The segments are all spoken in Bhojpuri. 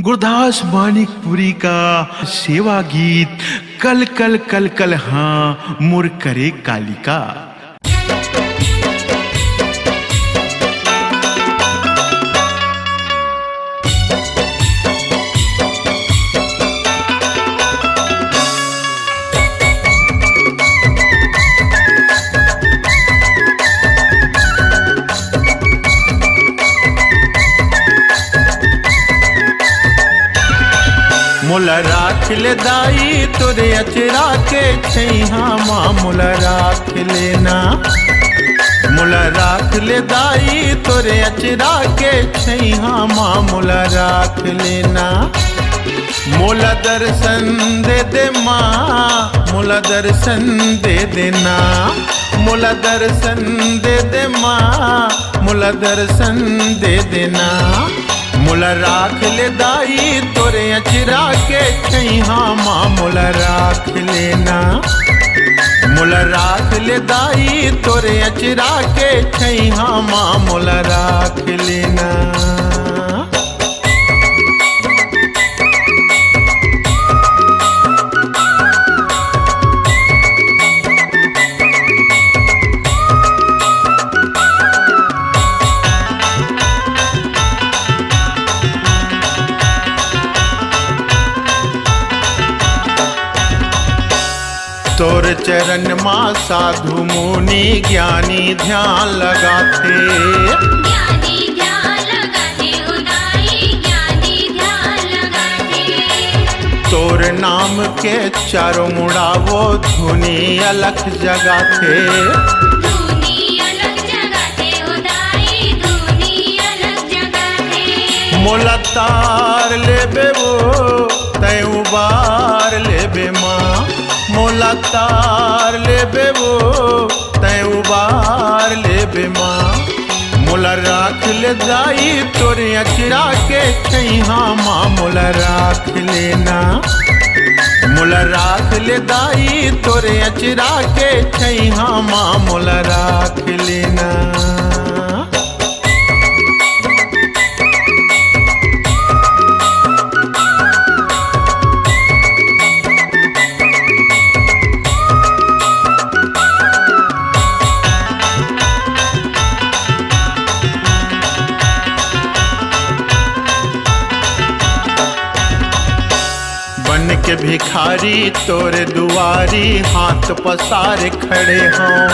गुरदास मानिकपुरी का सेवा गीत कल कल कल कल हाँ मुर करे कालिका। मुल राख ले दाई तोरे अचरा के छैहा माँ मुल राख लेना। मुल राख ले दाई तोरे अचरा के छैहा माँ मुल राख लेना। मुल दर्शन दे दे माँ मुल दर्शन दे देना। मुल दर्शन दे दे माँ मुल दर्शन दे देना। मुल राख ले दाई तोरे अचरा के छैहा माँ मुल राख लेना। मुल राख ले दाई तोरे अचरा के छैहा माँ मुल राख लेना। तोर चरण माँ साधु मुनि ज्ञानी ध्यान लगाते। ज्ञानी ध्यान लगाते उदाई ज्ञानी ध्यान लगाते। तोर नाम के चारों मुड़ा वो धुनी अलख जगाते। धुनी अलग जगाते उदाई धुनी अलग जगाते। मोला तार ले बे वो तय उबार ले बे माँ। मोला तार ले बे वो तय उबार ले बे माँ। मोला राख ले दाई तोरे अचरा के छैहा माँ मुल राख लेना। मुल राख ले दाई तोरे अचरा के छैहा माँ मुल राख लेना। बन के भिखारी तोरे दुआरी हाथ पसारे खड़े हों।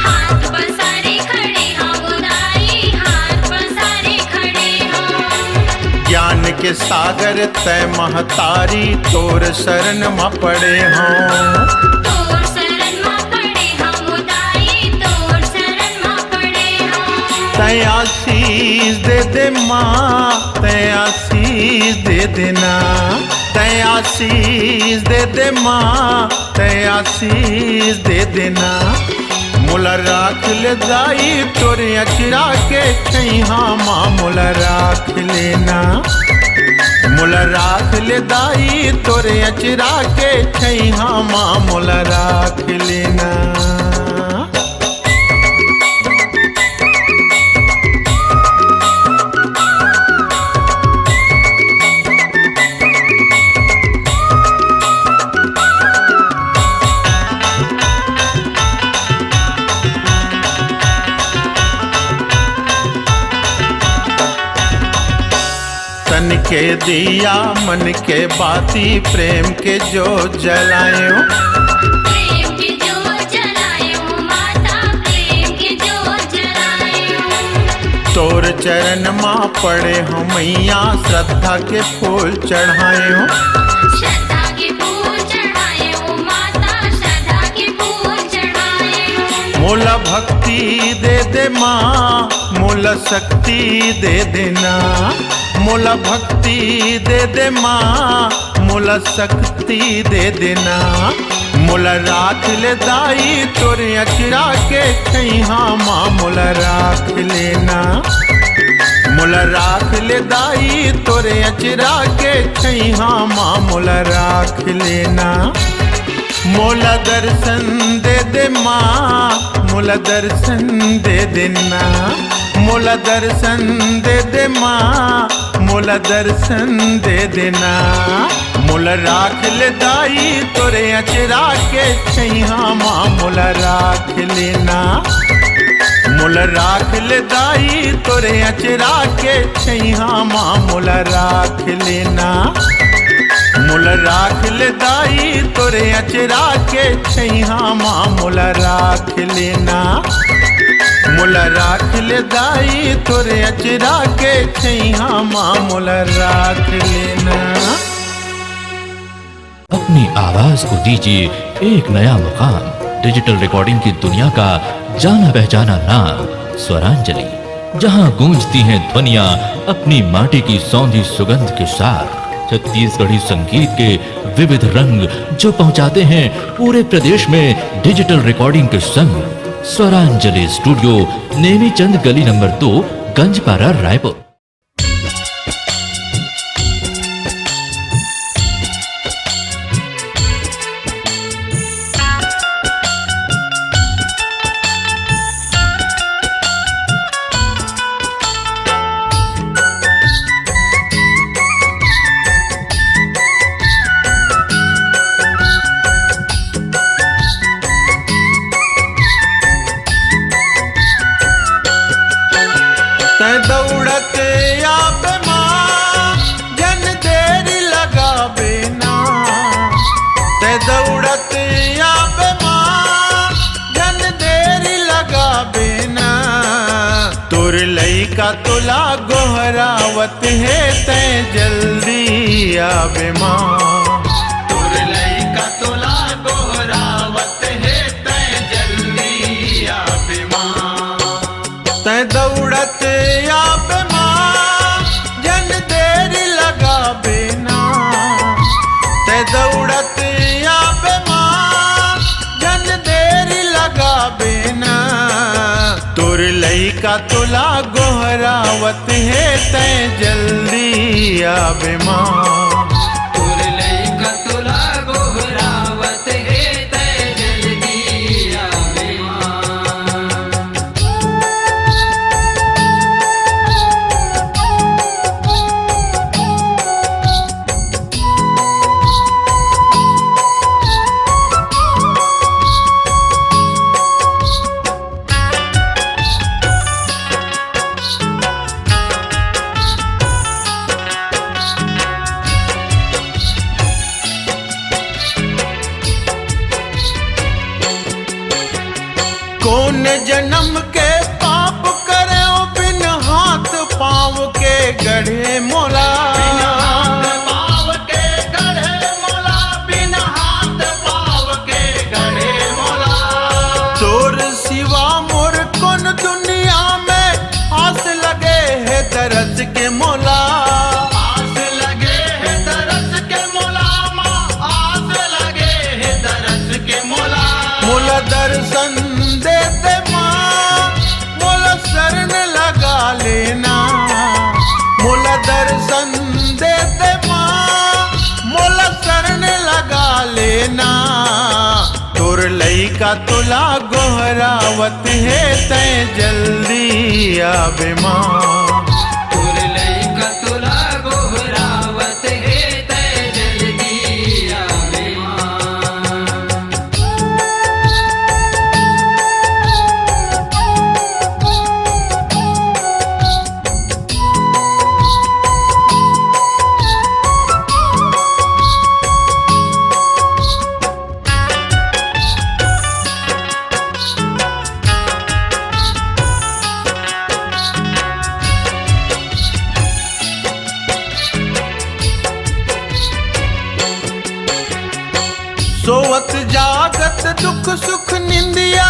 हाथ पसारे खड़े हों उदाई हाथ पसारे खड़े हों। ज्ञान के सागर तय महतारी तोर शरण में पड़े हों। तोर शरण में पड़े हों उदाई तोर शरण में पड़े हों। तय आशीष दे दे माँ तय आशीष दे देना। तय आशीष दे दे माँ तय आशीष दे देना। मुल राख ले दाई तोरे अचरा के छैहा माँ मुल राख लेना। मुल राख ले दाई तोरे अचरा के छैहा माँ मुल राख लेना। तन के दिया मन के बाती प्रेम के जो जलायो। प्रेम के जो जलायो माता प्रेम के जो जलायो। तोर चरण माँ पड़े हो मैया श्रद्धा के फूल चढ़ायो। श्रद्धा के फूल चढ़ायो माता श्रद्धा के फूल चढ़ायो। मोला भक्ति दे दे माँ मोला शक्ति दे देना। मोला भक्ति दे दे माँ मोला शक्ति दे देना। मोला राख ले दाई तोरे अचरा के छैहा माँ मोला राख लेना। मोला राख ले दाई तोरे अचरा के छैहा माँ मोला राख लेना। मोला दर्शन दे दे माँ मोला दर्शन दे देना। मोला दर्शन दे दे माँ मोला दर्शन दे देना। मोला राख ले दाई तोरे अचरा के छैया माँ मोला राख लेना। मोला राख ले दाई तोरे अचरा के छैया माँ मोला राख लेना। मोला राख ले दाई तोरे अचरा के छैया माँ मोला राख लेना। मोला राख ले दाई तोरे अचरा के छैया माँ मोला राख लेना। अपनी आवाज को दीजिए एक नया मुकाम। डिजिटल रिकॉर्डिंग की दुनिया का जाना पहचाना नाम स्वरांजलि, जहां गूंजती हैं ध्वनियां अपनी माटी की सौंधी सुगंध के साथ। छत्तीसगढ़ी संगीत के विविध रंग जो पहुंचाते हैं पूरे प्रदेश में डिजिटल रिकॉर्डिंग के संग। स्वरांजलि स्टूडियो, नेमी चंद गली नंबर 2, गंजपारा, रायपुर। दौड़त आबे माँ जन देरी लगाबे ना। ते दौड़त आबे माँ जन देरी लगाबे ना। तोर लइका तोला गोहरावत है ते जल्दी आबे माँ। तोर लइका तोला गोहरावत है ते जल्दी आबे माँ। ते दौड़त आबे माँ जन देरी लगाबे ना। ते दौड़त आबे माँ जन देरी लगाबे ना। तोर लइका तोला गोहरावत है ते जल्दी आबे माँ। तोर लइका तोला गोहरावत है ते जल्दी आवे माँ। कौन जन्म के पाप करे ओ बिन हाथ पाँव के गढ़े मोला। बिन हाथ पाँव के गढ़े मोला। बिन हाथ पाँव के गढ़े मोला। तोर सिवा मोर कौन दुनिया में आस लगे है दरस के मोला। आस लगे है दरस के मोला माँ। आस लगे है दरस के मोला। मोला दर्शन दे दे माँ मोला शरण लगा लेना। मोला दर्शन दे दे माँ मोला शरण लगा लेना। तोर लइका तोला गोहरावत है ते जल्दी आबे माँ। तोर लइका तोला गोहरावत है ते जल्दी आवे माँ। सोवत जागत दुख सुख निंदिया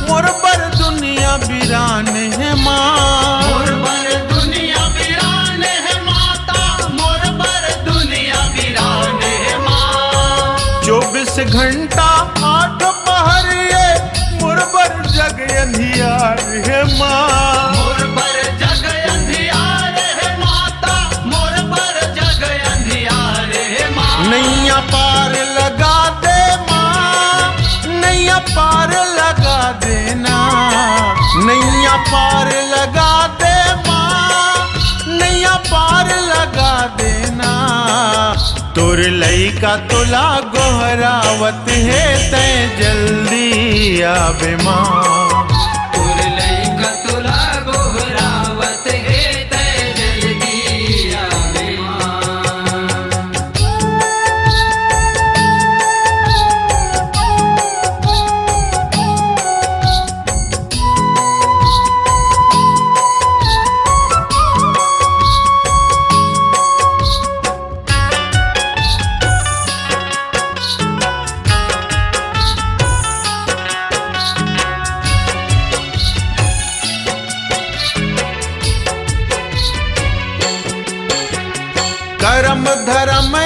मोर पर दुनिया बिरान है माँ। मोर पर दुनिया बिरान है माता। मोर पर दुनिया बिरान है माँ। 24 घंटा 8 पहर ये मोर पर जग अंधियार है माँ। मोर पर जग अंधियार है माता। मोर पर जग अंधियार है माँ। नैया पार लगा दे माँ। नैया पार लगा देना। नैया पार लगा दे माँ। नैया नैया पार लगा देना। तोर लइका तोला गोहरावत है तय जल्दी आबे माँ। तोर लइका तोला गोहरावत है तय जल्दी आवे माँ। कर्म धर्म औ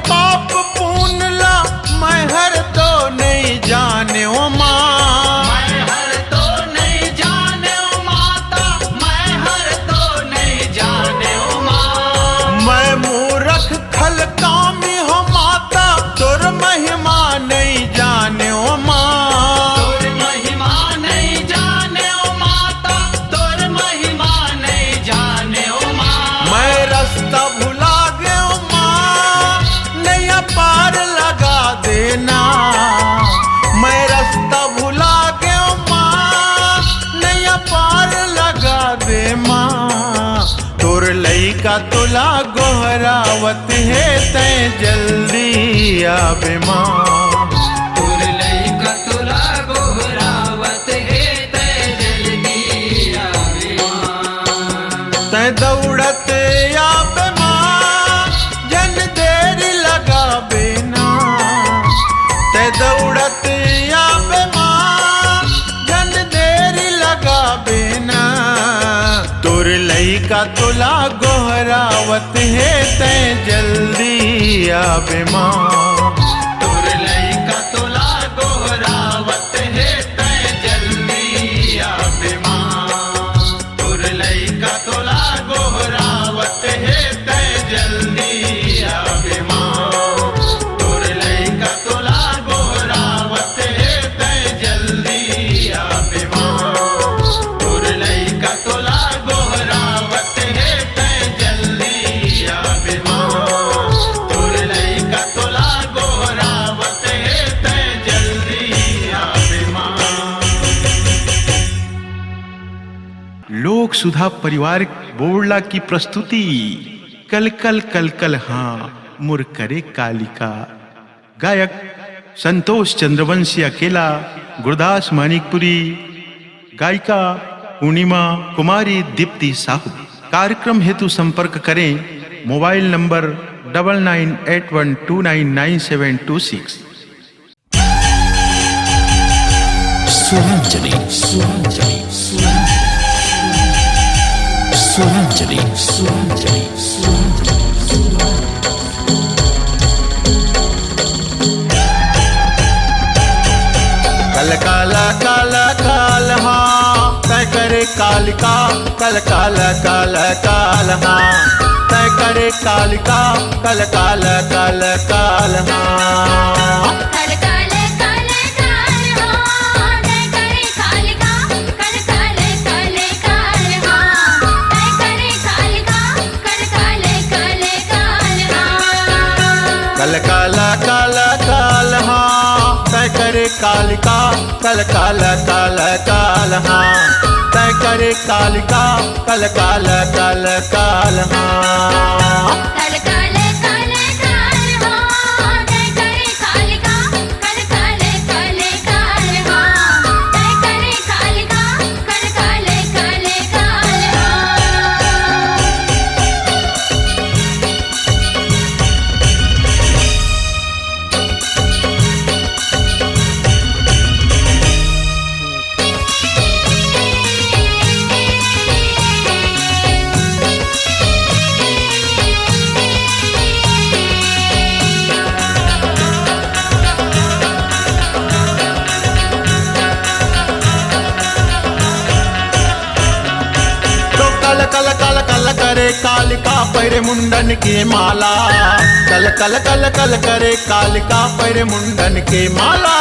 पाप पुण्य ला मैं हर तो नहीं जाने ओ माँ। मैं हर तो नहीं जाने ओ माता, मैं हर तो नहीं जाने ओ माँ। मैं मूर्ख खल कामी हो माता तोर महिमा नहीं जाने ओ माँ। तोर महिमा नहीं जाने ओ माता, तोर महिमा नहीं जाने ओ माँ। मैं रास्ता भुला गया माँ नैया पार लगा देना। मैं रास्ता भुला गया माँ नैया पार लगा दे माँ। तोर लइका तोला गोहरावत है तय जल्दी आबे माँ। तोर लइका तोला गोहरावत है तय जल्दी आवे माँ। तय दौड़त आबे माँ जन देरी लगाबे ना। तय दौड़त आबे माँ जन देरी लगाबे ना। तोर लइका तोला गोहरावत है तय जल्दी आबे माँ। तोर लइका तोला गोहरावत है तय जल्दी आवे माँ। तोर लइका तोला गोहरावत है तय जल्दी आवे माँ। तोर लइका तोला गोहरावत है तय जल्दी आवे माँ। तोर लइका तोला गोहरावत है तय जल्दी आवे माँ। तोर लइका तोला गोहरावत है तय जल्दी आवे माँ। लोक सुधा परिवार बोर्ला की प्रस्तुति कल कल कल कल हाँ मुर करे कालिका। गायक संतोष चंद्रवंशी अकेला, गुरदास मानिकपुरी, गायिका पूर्णिमा कुमारी दीप्ति साहू। कार्यक्रम हेतु संपर्क करें मोबाइल नंबर 9981299726। स्वरांजलि स्वरांजलि स्वरांजलि स्वरांजलि कल काला काला काल हाँ तय करे कालिका। कल काला काला काल हाँ तय करे कालिका। कल काला काला काल हाँ। कल काले काले काल हाँ तय करे कालिका। कल काले काले काल हाँ तय करे कालिका। कल काले काले काल हाँ। कल काला काला काल हाँ तय करे कालिका। कल काला काला काल हाँ तय करे कालिका। कल काला काला काल हाँ। कल काले काले काल हाँ तय करे कालिका। कल काले काले काल हाँ तय करे कालिका। कल काले काले काल हाँ। करे कालिका पैरे मुंडन के माला। कल कल कल कल करे कालिका पैरे मुंडन के माला।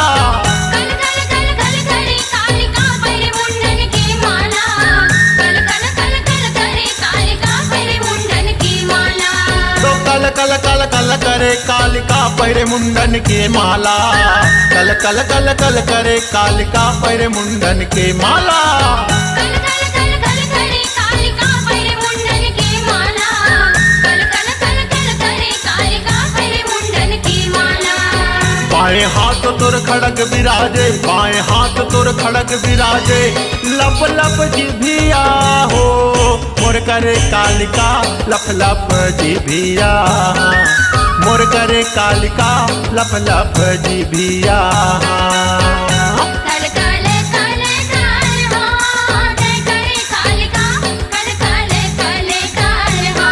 कल कल कल कल करे कालिका पैरे मुंडन की माला। कल कल कल कल करे कालिका पैरे मुंडन पैरे मुंडन के माला, कल कल कल कल करे कालिका पैरे मुंडन के माला। कल कल कल कल करे कालिका पैरे मुंडन की माला, कल कल कल कल करे कालिका पैरे मुंडन की माला। बाएं हाथ तोर खड़ग विराजे, बाएं हाथ तोर खड़ग विराजे, लप लप जिभिया हो मोर करे कालिका लप लप जिभिया, मोर करे कालिका लप लप जिभिया। कल कल कल काल हो जय करे कालिका, कल कल कल काल हो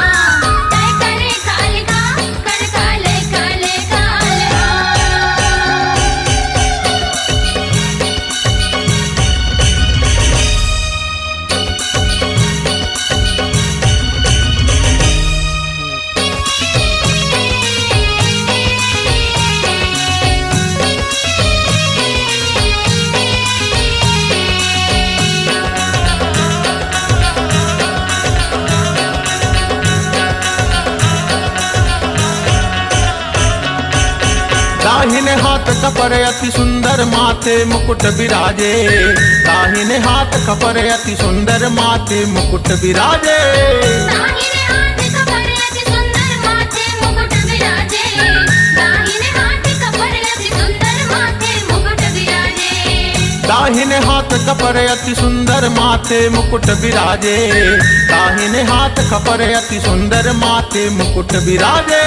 जय करे कालिका, कल कल कल काल हो। दाहिने हाथ कपर अति सुंदर माथे मुकुट विराजे, दाहिने हाथ कपर अति सुंदर माथे मुकुट विराजे। दाहिने हाथ कपर अति सुंदर माथे मुकुट विराजे, दाहिने हाथ कपर अति सुंदर माथे मुकुट विराजे। दाहिने हाथ कपर अति सुंदर माथे मुकुट विराजे, दाहिने हाथ कपर अति सुंदर माथे मुकुट विराजे।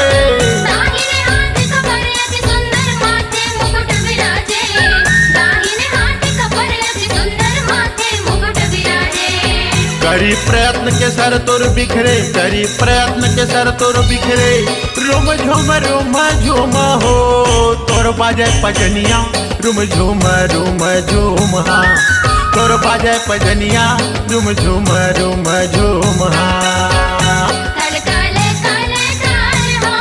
दाहिने हाथ कपर अति सुंदर माथे मुकुट विराजे, दाहिने हाथ कपर अति सुंदर माथे मुकुट विराजे। करी प्रयत्न के सर तुर बिखरे, करी प्रयत्न के सर तुर बिखरे, रुम झूम हो तोर बाजे पजनिया, रुम झूम हाँ तोर बाजे पजनिया, रुम झूम हाँ। कल कल कल काल हो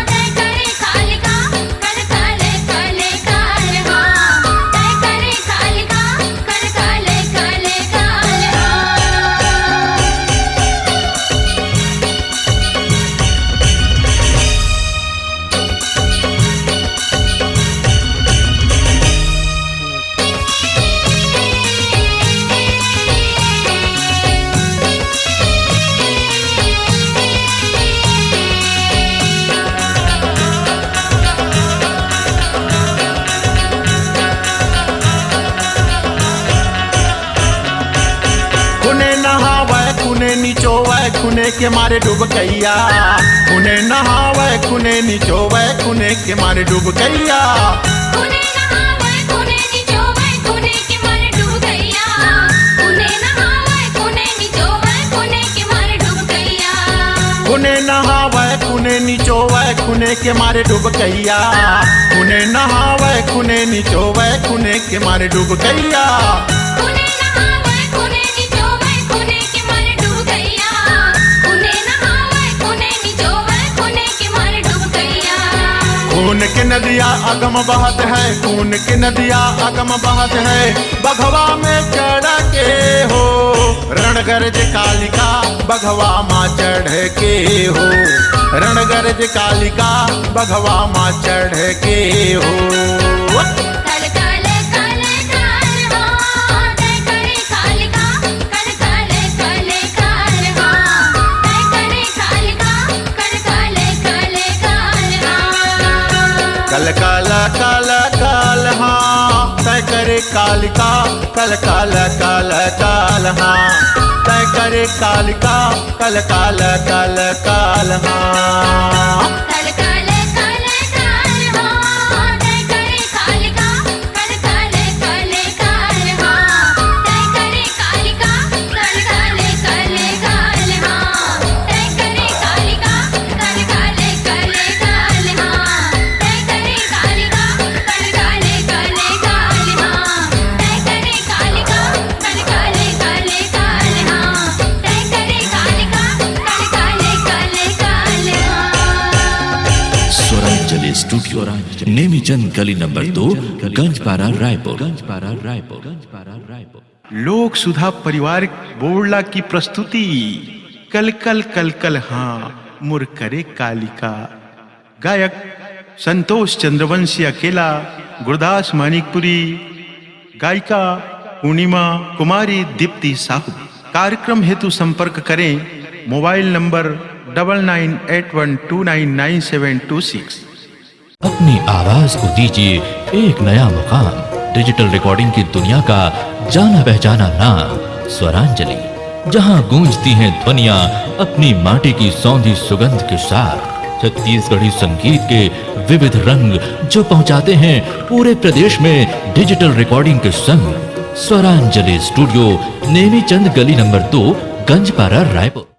जय करे कालिका, कल कल कल काल हो जय करे कालिका, कल कल कल काल हो। खुने नहावे खुने निचोवे खुने के मारे डूब गैया, खुने नहावे खुने निचोवे खुने के मारे डूब गैया। खुने नहावे खुने निचोवे खुने के मारे डूब गैया, खुने नहावे खुने निचोवे खुने के मारे डूब गैया। खुने नहावे खुने निचोवे खुने के मारे डूब गैया, खुने नहावे खुने निचोवे खुने के मारे डूब गैया। खुने नहावे खुने निचोवे खुने के मारे डूब गैया, खुने नहावे खुने निचोवे खुने के मारे डूब गैया। खून की नदिया अगम बहत है, खून की नदिया अगम बहत है, बघवा में चढ़ के हो रणगर्ज कालिका, बघवा माँ चढ़ के हो रणगर्ज कालिका, बघवा माँ चढ़ के हो। कल कल कल काल हो जय करे कालिका, कल कल कल काल हो जय करे कालिका, कल कल कल काल हो। कल काल काल काल हाँ तय करे कालिका, कल काल काल काल हाँ तय करे कालिका, कल काल काल काल हाँ। कल कल कल काल हो जय करे कालिका, कल कल कल काल हो जय करे कालिका, कल कल कल काल हो जय करे कालिका, कल कल कल काल हो जय करे कालिका, कल कल कल काल हो जय करे कालिका, कल कल कल काल हो जय करे कालिका, कल कल कल काल हो। स्वरांजलि स्टूडियो नेमीचंद गली नंबर 2 गंजपारा रायपुर। लोक सुधा परिवार बोर्ला की प्रस्तुति कल कल हाँ मुर करे कालिका। गायक संतोष चंद्रवंशी अकेला, गुरदास मानिकपुरी, गायिका पूर्णिमा कुमारी, दीप्ति साहू। कार्यक्रम हेतु संपर्क करें मोबाइल नंबर 9981299726। अपनी आवाज को दीजिए एक नया मुकाम। डिजिटल रिकॉर्डिंग की दुनिया का जाना पहचाना नाम स्वरांजलि, जहां गूंजती हैं ध्वनियां अपनी माटी की सौंधी सुगंध के साथ। छत्तीसगढ़ी संगीत के विविध रंग जो पहुंचाते हैं पूरे प्रदेश में डिजिटल रिकॉर्डिंग के संग। स्वरांजलि स्टूडियो, नेमीचंद गली नंबर 2, गंजपारा, रायपुर।